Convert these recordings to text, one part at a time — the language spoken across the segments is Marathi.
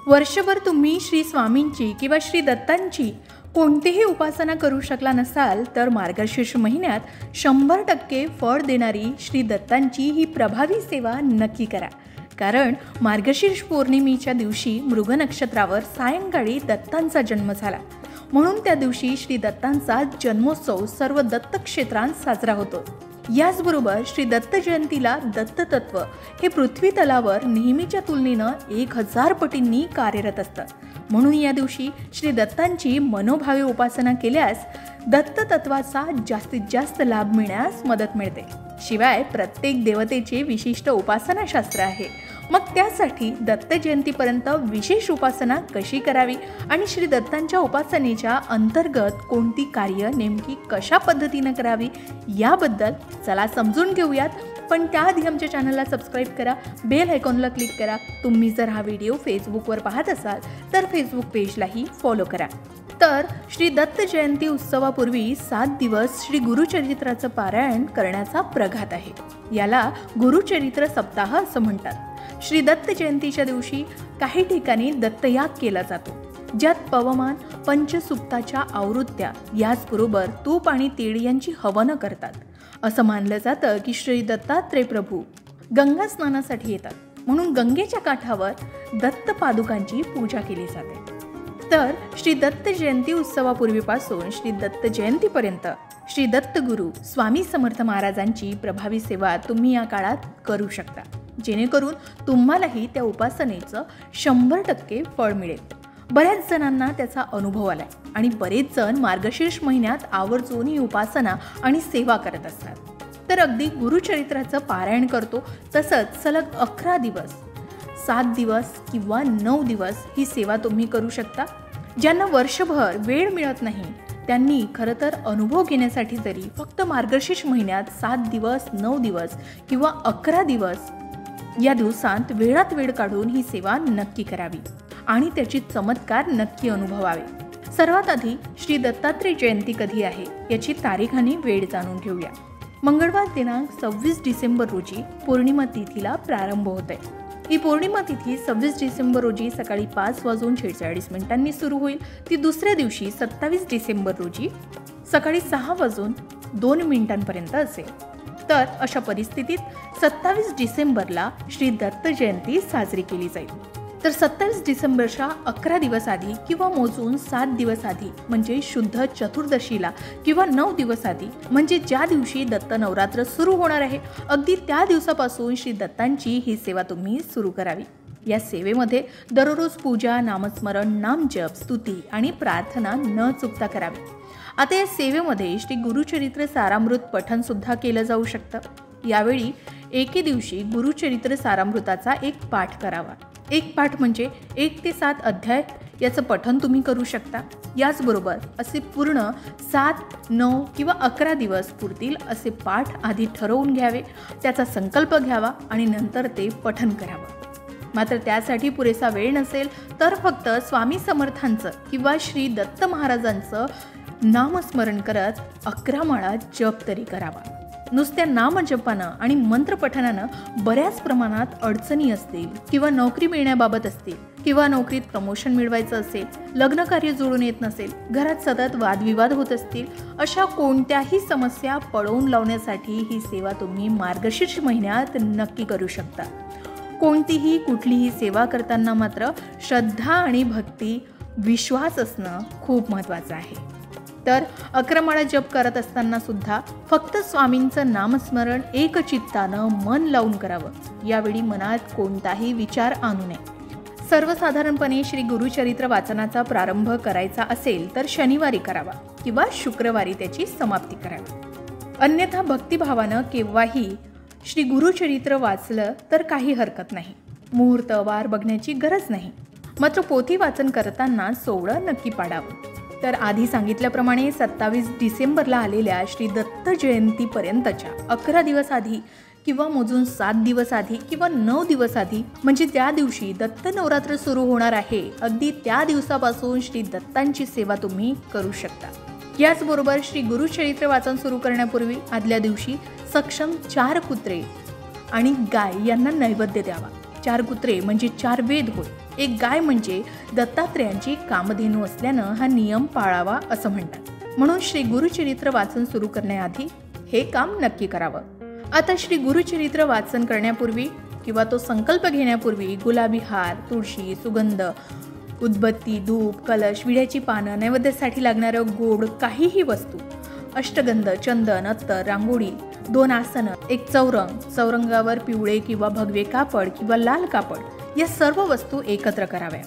वर्षभर तुम्ही श्री स्वामींची किंवा श्री दत्तांची कोणतीही उपासना करू शकला नसाल तर मार्गशीर्ष महिन्यात 100% फळ देणारी श्री दत्तांची ही प्रभावी सेवा नक्की करा. कारण मार्गशीर्ष पौर्णिमेच्या दिवशी मृग नक्षत्रावर सायंकाळी दत्तांचा जन्म झाला. म्हणून त्या दिवशी श्री दत्तांचा जन्मोत्सव सर्व दत्तक्षेत्रांत साजरा होतो. याचबरोबर श्री दत्त जयंतीला दत्ततत्व हे पृथ्वी तलावर नेहमीच्या तुलनेनं 1000 पटींनी कार्यरत असतं. म्हणून या दिवशी श्री दत्तांची मनोभावे उपासना केल्यास दत्ततत्वाचा जास्तीत जास्त लाभ मिळण्यास मदत मिळते. शिवाय प्रत्येक देवतेचे विशिष्ट उपासनाशास्त्र आहे. मग त्यासाठी दत्त जयंतीपर्यंत विशेष उपासना कशी करावी आणि श्री दत्तांच्या उपासनेच्या अंतर्गत कोणती कार्य नेमकी कशा पद्धतीनं करावी याबद्दल चला समजून घेऊयात. पण त्याआधी आमच्या चॅनलला सबस्क्राईब करा, बेल आयकॉनला क्लिक करा. तुम्ही जर हा व्हिडिओ फेसबुकवर पाहत असाल तर फेसबुक पेजलाही फॉलो करा. तर श्री दत्त जयंती उत्सवापूर्वी 7 दिवस श्री गुरुचरित्राचं पारायण करण्याचा प्रघात आहे. याला गुरुचरित्र सप्ताह असं म्हणतात. श्री दत्त जयंतीच्या दिवशी काही ठिकाणी दत्तयाग केला जातो, ज्यात पवमान पंचसुक्ताच्या आवृत्त्या याचबरोबर तूप आणि तीळ यांची हवनं करतात. असं मानलं जातं की श्री दत्तात्रय प्रभू गंगा स्नानासाठी येतात, म्हणून गंगेच्या काठावर दत्त पादुकांची पूजा केली जाते. तर श्री दत्त जयंती उत्सवापूर्वीपासून श्री दत्त जयंतीपर्यंत श्री दत्त गुरु स्वामी समर्थ महाराजांची प्रभावी सेवा तुम्ही या काळात करू शकता, जेणेकरून तुम्हालाही त्या उपासनेचं 100% फळ मिळेल. बऱ्याच जणांना त्याचा अनुभव आलाय आणि बरेच जण मार्गशीर्ष महिन्यात आवर्जून ही उपासना आणि सेवा करत असतात. तर अगदी गुरुचरित्राचं पारायण करतो तसंच सलग 11 दिवस, 7 दिवस किंवा 9 दिवस ही सेवा तुम्ही करू शकता. ज्यांना वर्षभर वेळ मिळत नाही त्यांनी खरं तर अनुभव घेण्यासाठी जरी फक्त मार्गशीर्ष महिन्यात 7 दिवस, 9 दिवस किंवा 11 दिवस या दिवसांत वेळात वेळ काढून ही सेवा नक्की करावी आणि त्याची चमत्कार नक्की अनुभवावे. सर्वात आधी श्री दत्तात्रय जयंती कधी आहे याची तारीख आणि वेळ जाणून घेऊया. मंगळवार दिनांक 26 डिसेंबर रोजी पौर्णिमा तिथीला प्रारंभ होते. ही पौर्णिमा तिथी 26 डिसेंबर रोजी सकाळी 5:46 सुरू होईल. ती दुसऱ्या दिवशी 27 डिसेंबर रोजी सकाळी 6:02 असेल. तर अशा परिस्थितीत 27 डिसेंबरला श्री दत्त जयंती साजरी केली जाईल. तर 27 डिसेंबरच्या 11 दिवस आधी किंवा मोजून 7 दिवस आधी म्हणजे शुद्ध चतुर्दशीला किंवा 9 दिवस आधी म्हणजे ज्या दिवशी दत्त नवरात्र सुरू होणार आहे अगदी त्या दिवसापासून श्री दत्तांची ही सेवा तुम्ही सुरू करावी. या सेवेमध्ये दररोज पूजा, नामस्मरण, नामजप, स्तुती आणि प्रार्थना न चुकता करावी. आता या सेवेमध्ये श्री गुरुचरित्र सारामृत पठण सुद्धा केलं जाऊ शकतं. यावेळी एके दिवशी गुरुचरित्र सारामृताचा एक पाठ करावा. एक पाठ म्हणजे 1 ते 7 अध्याय याचं पठण तुम्ही करू शकता. याचबरोबर असे पूर्ण 7, 9 किंवा 11 दिवस पुरतील असे पाठ आधी ठरवून घ्यावे, त्याचा संकल्प घ्यावा आणि नंतर ते पठण करावं. मात्र त्यासाठी पुरेसा वेळ नसेल तर फक्त स्वामी समर्थांचं किंवा श्री दत्त महाराजांचं नामस्मरण करत 11 माळा जप तरी करावा. नुसत्या नामजपानं आणि मंत्रपठणानं बऱ्याच प्रमाणात अडचणी असतील किंवा नोकरी मिळण्याबाबत असतील किंवा नोकरीत प्रमोशन मिळवायचं असेल, लग्नकार्य जुळून येत नसेल, घरात सतत वादविवाद होत असतील, अशा कोणत्याही समस्या पळवून लावण्यासाठी ही सेवा तुम्ही मार्गशीर्ष महिन्यात नक्की करू शकता. कोणतीही कुठलीही सेवा करताना मात्र श्रद्धा आणि भक्ती, विश्वास असणं खूप महत्त्वाचं आहे. तर 11 माळा जप करत असताना सुद्धा फक्त स्वामींचं नामस्मरण एकचित्तानं मन लावून करावं. यावेळी मनात कोणताही विचार आणू नये. सर्वसाधारणपणे श्री गुरुचरित्र वाचनाचा प्रारंभ करायचा असेल तर शनिवारी करावा किंवा शुक्रवारी त्याची समाप्ती करावी. अन्यथा भक्तिभावानं केव्हाही श्री गुरुचरित्र वाचलं तर काही हरकत नाही. मुहूर्त वार बघण्याची गरज नाही. मात्र पोथी वाचन करताना सोवळं नक्की पाडावं. तर आधी सांगितल्याप्रमाणे 27 डिसेंबरला आलेल्या श्री दत्त जयंतीपर्यंतच्या 11 दिवस आधी किंवा मोजून 7 दिवस आधी किंवा 9 दिवस आधी म्हणजे ज्या दिवशी दत्त नवरात्र सुरू होणार आहे अगदी त्या दिवसापासून श्री दत्तांची सेवा तुम्ही करू शकता. याचबरोबर श्री गुरुचरित्र वाचन सुरू करण्यापूर्वी आदल्या दिवशी सक्षम 4 कुत्रे आणि गाय यांना नैवेद्य द्यावा. 4 कुत्रे म्हणजे 4 वेद होय. एक गाय म्हणजे दत्तात्रेयांची कामधेनू असल्यानं हा नियम पाळावा असं म्हणतात. म्हणून श्री गुरुचरित्र वाचन सुरू करण्याआधी हे काम नक्की करावं. आता श्री गुरुचरित्र वाचन करण्यापूर्वी किंवा तो संकल्प घेण्यापूर्वी गुलाबी हार, तुळशी, सुगंध, उदबत्ती, धूप, कलश, विड्याची पानं, नैवेद्यासाठी लागणारं गोड काहीही वस्तू, अष्टगंध, चंदन, अत्तर, रांगोळी, 2 आसनं, एक चौरंग, चौरंगावर पिवळे किंवा भगवे कापड किंवा लाल कापड या सर्व वस्तू एकत्र कराव्या.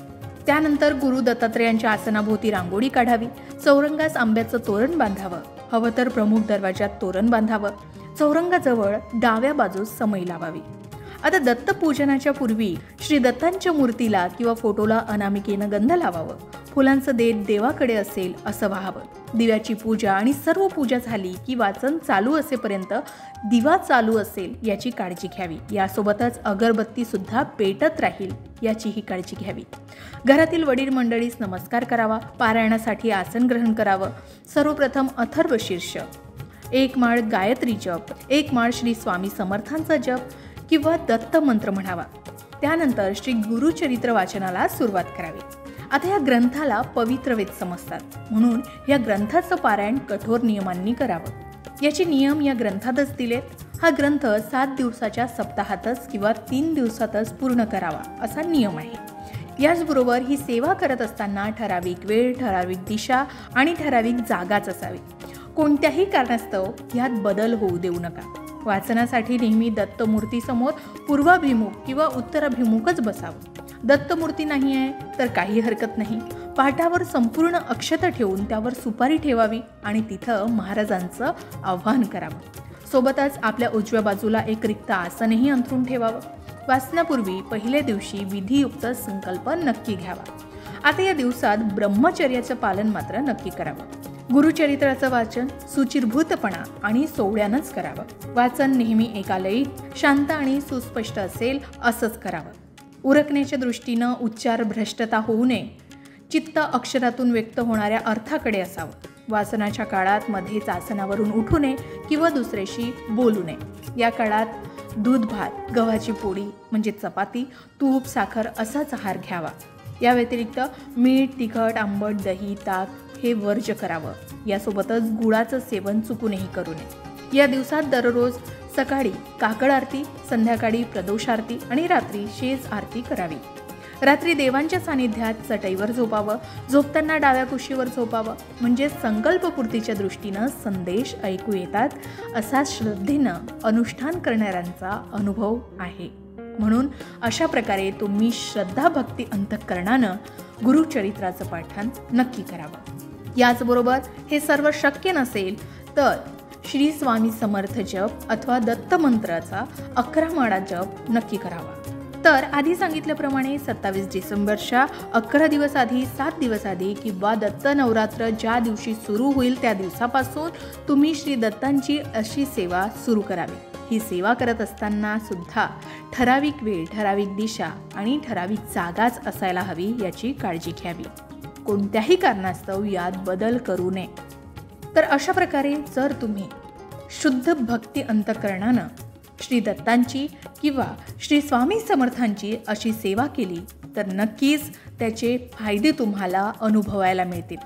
त्यानंतर गुरु दत्तात्रेयांच्या आसनाभोवती रांगोळी काढावी. चौरंगास आंब्याचं तोरण बांधावं. हवं तर प्रमुख दरवाजात तोरण बांधावं. चौरंगाजवळ डाव्या बाजूस समई लावावी. आता दत्तपूजनाच्या पूर्वी श्री दत्तांच्या मूर्तीला किंवा फोटोला अनामिकेनं गंध लावावं. फुलांचं देठ देवाकडे असेल असं व्हावं. दिव्याची पूजा आणि सर्व पूजा झाली की वाचन चालू असेपर्यंत दिवा चालू असेल याची काळजी घ्यावी. यासोबतच अगरबत्ती सुद्धा पेटत राहील याचीही काळजी घ्यावी. घरातील वडील मंडळीस नमस्कार करावा. पारायणासाठी आसन ग्रहण करावं. सर्वप्रथम अथर्व शीर्ष, 1 माळ गायत्री जप, 1 माळ श्री स्वामी समर्थांचा जप किंवा दत्त मंत्र म्हणावा. त्यानंतर श्री गुरुचरित्र वाचनाला सुरुवात करावी. आता या ग्रंथाला पवित्र वेद समजतात, म्हणून या ग्रंथाचं पारायण कठोर नियमांनी करावं. याचे नियम या ग्रंथातच दिलेत. हा ग्रंथ 7 दिवसाच्या सप्ताहातच किंवा 3 दिवसातच पूर्ण करावा असा नियम आहे. याचबरोबर ही सेवा करत असताना ठराविक वेळ, ठराविक दिशा आणि ठराविक जागाच असावी. कोणत्याही कारणास्तव यात बदल होऊ देऊ नका. वाचनासाठी नेहमी दत्तमूर्तीसमोर पूर्वाभिमुख किंवा उत्तराभिमुखच बसावं. दत्तमूर्ती नाही आहे तर काही हरकत नाही. पाटावर संपूर्ण अक्षता ठेवून त्यावर सुपारी ठेवावी आणि तिथं महाराजांचं आव्हान करावं. सोबतच आपल्या उजव्या बाजूला एक रिक्त आसनही अंथरून ठेवावं. वाचनापूर्वी पहिल्या दिवशी विधियुक्त संकल्प नक्की घ्यावा. आता या दिवसात ब्रह्मचर्याचं पालन मात्र नक्की करावं. गुरुचरित्राचं वाचन सुचिरभूतपणा आणि सोहळ्यानंच करावं. वाचन नेहमी एकालयीत, शांत आणि सुस्पष्ट असेल असंच करावं. उरकण्याच्या दृष्टीनं उच्चार भ्रष्टता होऊ नये. चित्त अक्षरातून व्यक्त होणाऱ्या अर्थाकडे असावं. वाचनाच्या काळात मध्येच आसनावरून उठू नये किंवा दुसऱ्याशी बोलू नये. या काळात दूध भात, गव्हाची पोळी म्हणजे चपाती, तूप, साखर असाच आहार घ्यावा. या व्यतिरिक्त मीठ, तिखट, आंबट, दही, ताक हे वर्ज्य करावं. यासोबतच गुळाचं सेवन चुकूनही करू नये. या दिवसात दररोज सकाळी काकड आरती, संध्याकाळी प्रदोष आरती आणि रात्री शेज आरती करावी. रात्री देवांच्या सानिध्यात चटईवर झोपावं. झोपताना डाव्या कुशीवर झोपावं. म्हणजे संकल्पपूर्तीच्या दृष्टीनं संदेश ऐकू येतात असा श्रद्धेनं अनुष्ठान करणाऱ्यांचा अनुभव आहे. म्हणून अशा प्रकारे तुम्ही श्रद्धा भक्ती अंतःकरणानं गुरुचरित्राचं पाठन नक्की करावं. याचबरोबर हे सर्व शक्य नसेल तर श्री स्वामी समर्थ जप अथवा दत्त मंत्राचा 11 माळा जप नक्की करावा. तर आधी सांगितल्याप्रमाणे 27 डिसेंबरच्या 11 दिवस आधी, 7 दिवस आधी किंवा दत्त नवरात्र ज्या दिवशी सुरू होईल त्या दिवसापासून तुम्ही श्री दत्तांची अशी सेवा सुरू करावी. ही सेवा करत असताना सुद्धा ठराविक वेळ, ठराविक दिशा आणि ठराविक जागाच असायला हवी याची काळजी घ्यावी. कोणत्याही कारणास्तव यात बदल करू नये. तर अशा प्रकारे जर तुम्ही शुद्ध भक्ती अंतःकरणानं श्री दत्तांची किंवा श्री स्वामी समर्थांची अशी सेवा केली तर नक्कीच त्याचे फायदे तुम्हाला अनुभवायला मिळतील.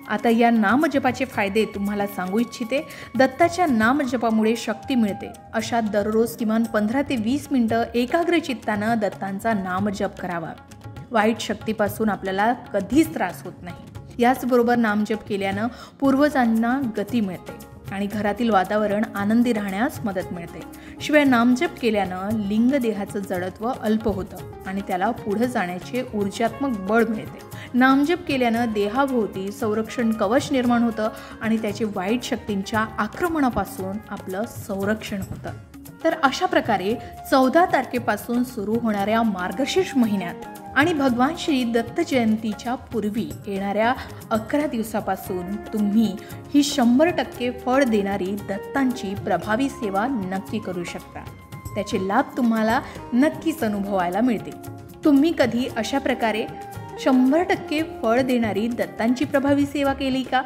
आता या नामजपाचे फायदे तुम्हाला सांगू इच्छिते. दत्ताच्या नामजपामुळे शक्ती मिळते. अशा दररोज किमान 15 ते 20 मिनिटं एकाग्र चित्तानं दत्तांचा नामजप करावा. वाईट शक्तीपासून आपल्याला कधीच त्रास होत नाही. याचबरोबर नामजप केल्यानं पूर्वजांना गती मिळते आणि घरातील वातावरण आनंदी राहण्यास मदत मिळते. शिवाय नामजप केल्यानं लिंगदेहाचं जडत्व अल्प होतं आणि त्याला पुढे जाण्याचे ऊर्जात्मक बळ मिळते. नामजप केल्यानं देहाभोवती संरक्षण कवच निर्माण होतं आणि त्याचे वाईट शक्तींच्या आक्रमणापासून आपलं संरक्षण होतं. तर अशा प्रकारे 14 तारखेपासून सुरू होणाऱ्या मार्गशीर्ष महिन्यात आणि भगवान श्री दत्त जयंतीच्या पूर्वी येणाऱ्या 11 दिवसापासून तुम्ही ही 100% फळ देणारी दत्तांची प्रभावी सेवा नक्की करू शकता. त्याचे लाभ तुम्हाला नक्कीच अनुभवायला मिळतील. तुम्ही कधी अशा प्रकारे 100% फळ देणारी दत्तांची प्रभावी सेवा केली का?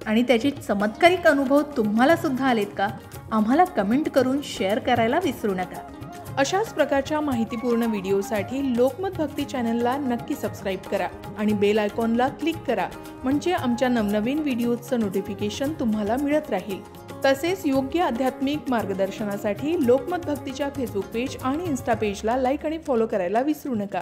आणि त्याचे चमत्कारिक अनुभव तुम्हाला सुद्धा आलेत का? आम्हाला कमेंट करून शेअर करायला विसरू नका. अशाच प्रकारच्या माहितीपूर्ण व्हिडिओसाठी लोकमत भक्ती चॅनलला नक्की सबस्क्राईब करा आणि बेल आयकॉनला क्लिक करा, म्हणजे आमच्या नवनवीन व्हिडिओचं नोटिफिकेशन तुम्हाला मिळत राहील। तसेच योग्य आध्यात्मिक मार्गदर्शनासाठी लोकमत भक्तीच्या फेसबुक पेज आणि इन्स्टा पेजला लाईक आणि फॉलो करायला विसरू नका।